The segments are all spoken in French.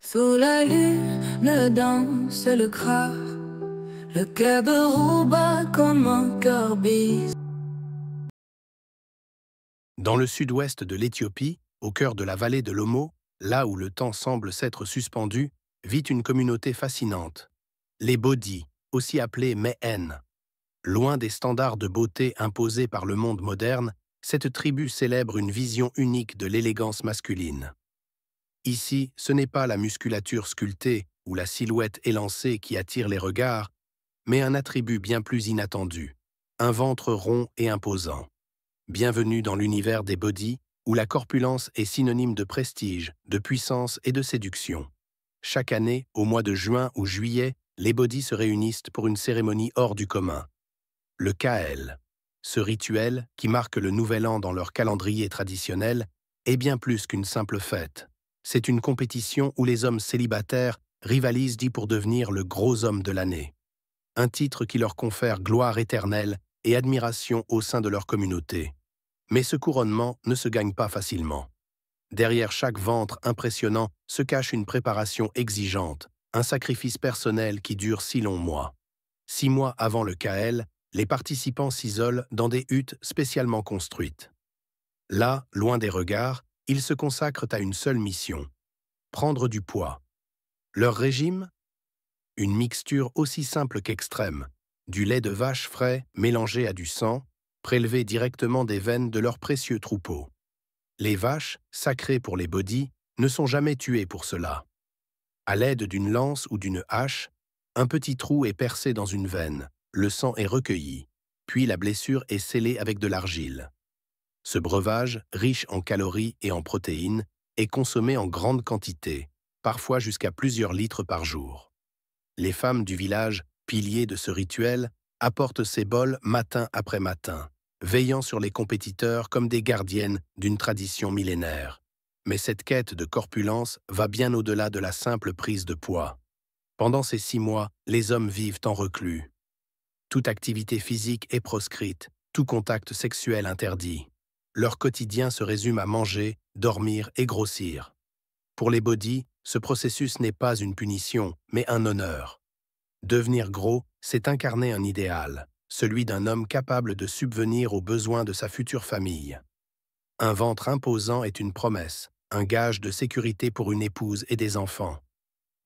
Sous la lune danse le crâne, le cœur bat comme un cœur bise. Dans le sud-ouest de l'Éthiopie, au cœur de la vallée de l'Omo, là où le temps semble s'être suspendu, vit une communauté fascinante. Les Bodis, aussi appelés Mehen. Loin des standards de beauté imposés par le monde moderne, cette tribu célèbre une vision unique de l'élégance masculine. Ici, ce n'est pas la musculature sculptée ou la silhouette élancée qui attire les regards, mais un attribut bien plus inattendu, un ventre rond et imposant. Bienvenue dans l'univers des Bodis, où la corpulence est synonyme de prestige, de puissance et de séduction. Chaque année, au mois de juin ou juillet, les Bodis se réunissent pour une cérémonie hors du commun. Le Kael. Ce rituel, qui marque le nouvel an dans leur calendrier traditionnel, est bien plus qu'une simple fête. C'est une compétition où les hommes célibataires rivalisent pour devenir le gros homme de l'année. Un titre qui leur confère gloire éternelle et admiration au sein de leur communauté. Mais ce couronnement ne se gagne pas facilement. Derrière chaque ventre impressionnant se cache une préparation exigeante, un sacrifice personnel qui dure 6 longs mois. 6 mois avant le Kael, les participants s'isolent dans des huttes spécialement construites. Là, loin des regards, ils se consacrent à une seule mission, prendre du poids. Leur régime? Une mixture aussi simple qu'extrême, du lait de vache frais mélangé à du sang, prélevé directement des veines de leurs précieux troupeaux. Les vaches, sacrées pour les Bodis, ne sont jamais tuées pour cela. À l'aide d'une lance ou d'une hache, un petit trou est percé dans une veine, le sang est recueilli, puis la blessure est scellée avec de l'argile. Ce breuvage, riche en calories et en protéines, est consommé en grande quantité, parfois jusqu'à plusieurs litres par jour. Les femmes du village, piliers de ce rituel, apportent ces bols matin après matin, veillant sur les compétiteurs comme des gardiennes d'une tradition millénaire. Mais cette quête de corpulence va bien au-delà de la simple prise de poids. Pendant ces 6 mois, les hommes vivent en reclus. Toute activité physique est proscrite, tout contact sexuel interdit. Leur quotidien se résume à manger, dormir et grossir. Pour les Bodis, ce processus n'est pas une punition, mais un honneur. Devenir gros, c'est incarner un idéal, celui d'un homme capable de subvenir aux besoins de sa future famille. Un ventre imposant est une promesse, un gage de sécurité pour une épouse et des enfants.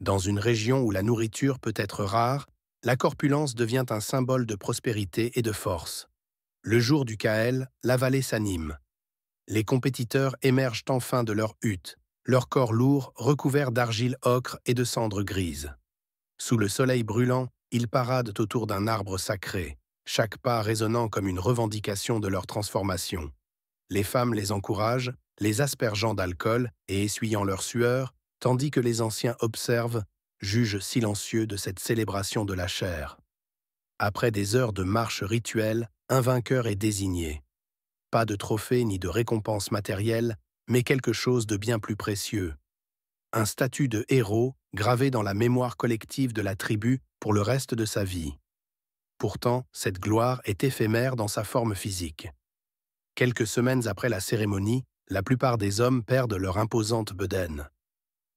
Dans une région où la nourriture peut être rare, la corpulence devient un symbole de prospérité et de force. Le jour du Kael, la vallée s'anime. Les compétiteurs émergent enfin de leur hutte, leur corps lourd recouvert d'argile ocre et de cendres grises. Sous le soleil brûlant, ils paradent autour d'un arbre sacré, chaque pas résonnant comme une revendication de leur transformation. Les femmes les encouragent, les aspergeant d'alcool et essuyant leur sueur, tandis que les anciens observent, jugent silencieux de cette célébration de la chair. Après des heures de marche rituelle, un vainqueur est désigné. Pas de trophée ni de récompense matérielle, mais quelque chose de bien plus précieux. Un statut de héros gravé dans la mémoire collective de la tribu pour le reste de sa vie. Pourtant, cette gloire est éphémère dans sa forme physique. Quelques semaines après la cérémonie, la plupart des hommes perdent leur imposante bedaine.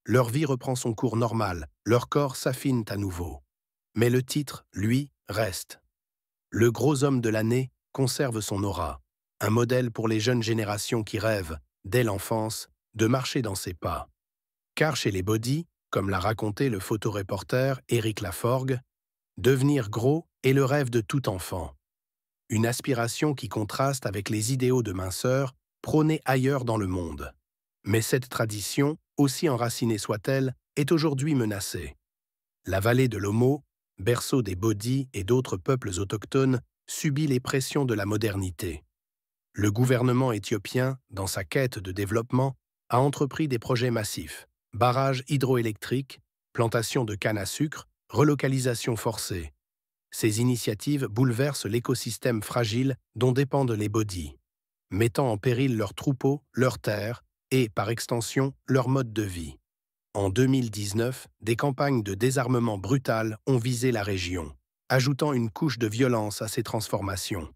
Leur vie reprend son cours normal, leur corps s'affine à nouveau. Mais le titre, lui, reste. Le gros homme de l'année conserve son aura, un modèle pour les jeunes générations qui rêvent, dès l'enfance, de marcher dans ses pas. Car chez les Bodis, comme l'a raconté le photoreporter Éric Laforgue, devenir gros est le rêve de tout enfant. Une aspiration qui contraste avec les idéaux de minceur prônés ailleurs dans le monde. Mais cette tradition, aussi enracinée soit-elle, est aujourd'hui menacée. La vallée de l'Omo, berceau des Bodis et d'autres peuples autochtones, subit les pressions de la modernité. Le gouvernement éthiopien, dans sa quête de développement, a entrepris des projets massifs. Barrages hydroélectriques, plantation de canne à sucre, relocalisation forcée. Ces initiatives bouleversent l'écosystème fragile dont dépendent les Bodis, mettant en péril leurs troupeaux, leurs terres et, par extension, leur mode de vie. En 2019, des campagnes de désarmement brutales ont visé la région, ajoutant une couche de violence à ces transformations.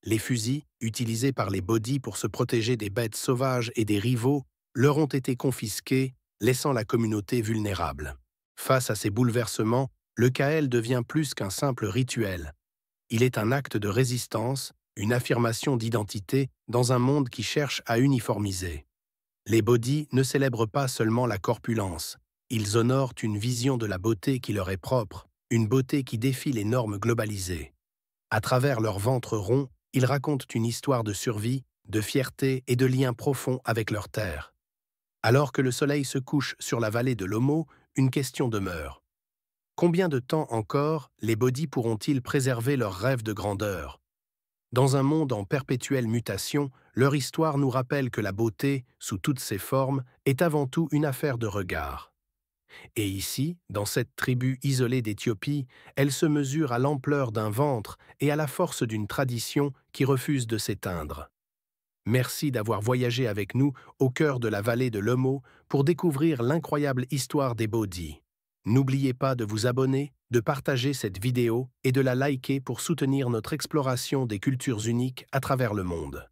Les fusils, utilisés par les Bodis pour se protéger des bêtes sauvages et des rivaux, leur ont été confisqués laissant la communauté vulnérable. Face à ces bouleversements, le Kael devient plus qu'un simple rituel. Il est un acte de résistance, une affirmation d'identité dans un monde qui cherche à uniformiser. Les bodhis ne célèbrent pas seulement la corpulence, ils honorent une vision de la beauté qui leur est propre, une beauté qui défie les normes globalisées. À travers leur ventre rond, ils racontent une histoire de survie, de fierté et de lien profond avec leur terre. Alors que le soleil se couche sur la vallée de l'Omo, une question demeure. Combien de temps encore les bodhis pourront-ils préserver leurs rêves de grandeur? Dans un monde en perpétuelle mutation, leur histoire nous rappelle que la beauté, sous toutes ses formes, est avant tout une affaire de regard. Et ici, dans cette tribu isolée d'Éthiopie, elle se mesure à l'ampleur d'un ventre et à la force d'une tradition qui refuse de s'éteindre. Merci d'avoir voyagé avec nous au cœur de la vallée de l'Omo pour découvrir l'incroyable histoire des bodhis. N'oubliez pas de vous abonner, de partager cette vidéo et de la liker pour soutenir notre exploration des cultures uniques à travers le monde.